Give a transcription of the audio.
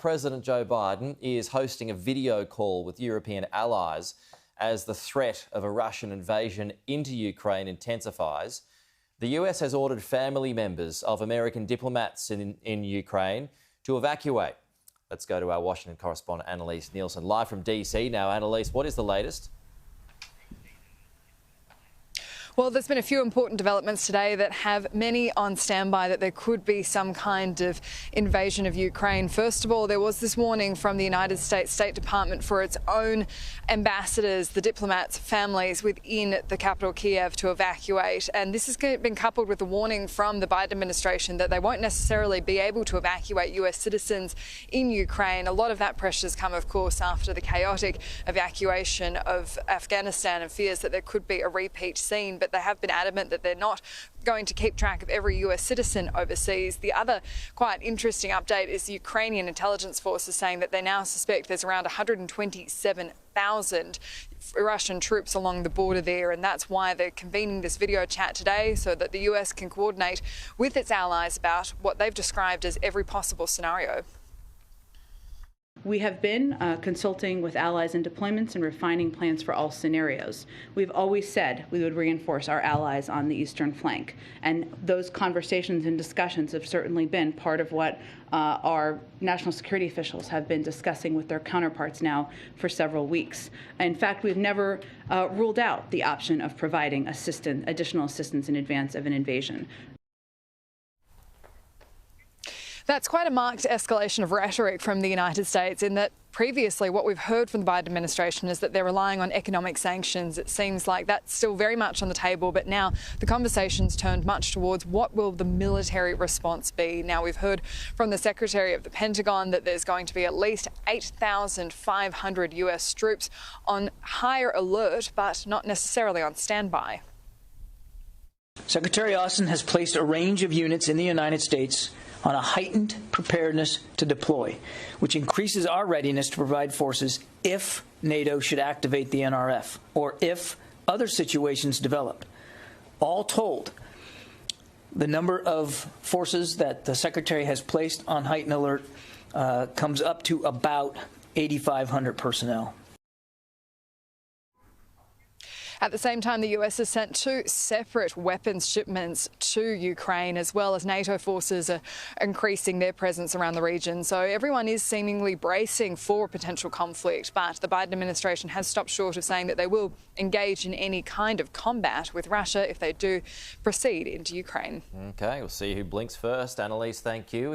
President Joe Biden is hosting a video call with European allies as the threat of a Russian invasion into Ukraine intensifies. The US has ordered family members of American diplomats in Ukraine to evacuate. Let's go to our Washington correspondent, Annalise Nielsen, live from DC now. Annalise, what is the latest? Well, there's been a few important developments today that have many on standby that there could be some kind of invasion of Ukraine. First of all, there was this warning from the United States State Department for its own ambassadors, the diplomats' families within the capital Kiev to evacuate. And this has been coupled with a warning from the Biden administration that they won't necessarily be able to evacuate US citizens in Ukraine. A lot of that pressure has come, of course, after the chaotic evacuation of Afghanistan and fears that there could be a repeat scene. But they have been adamant that they're not going to keep track of every US citizen overseas. The other quite interesting update is the Ukrainian intelligence forces saying that they now suspect there's around 127,000 Russian troops along the border there, and that's why they're convening this video chat today so that the US can coordinate with its allies about what they've described as every possible scenario. We have been consulting with allies in deployments and refining plans for all scenarios. We've always said we would reinforce our allies on the eastern flank, and those conversations and discussions have certainly been part of what our national security officials have been discussing with their counterparts now for several weeks. In fact, we've never ruled out the option of providing additional assistance in advance of an invasion. That's quite a marked escalation of rhetoric from the United States in that previously what we've heard from the Biden administration is that they're relying on economic sanctions. It seems like that's still very much on the table, but now the conversation's turned much towards what will the military response be. Now, we've heard from the Secretary of the Pentagon that there's going to be at least 8,500 US troops on higher alert, but not necessarily on standby. Secretary Austin has placed a range of units in the United States on a heightened preparedness to deploy, which increases our readiness to provide forces if NATO should activate the NRF or if other situations develop. All told, the number of forces that the Secretary has placed on heightened alert comes up to about 8,500 personnel. At the same time, the US has sent 2 separate weapons shipments to Ukraine, as well as NATO forces are increasing their presence around the region. So everyone is seemingly bracing for potential conflict, but the Biden administration has stopped short of saying that they will engage in any kind of combat with Russia if they do proceed into Ukraine. OK, we'll see who blinks first. Annalise, thank you.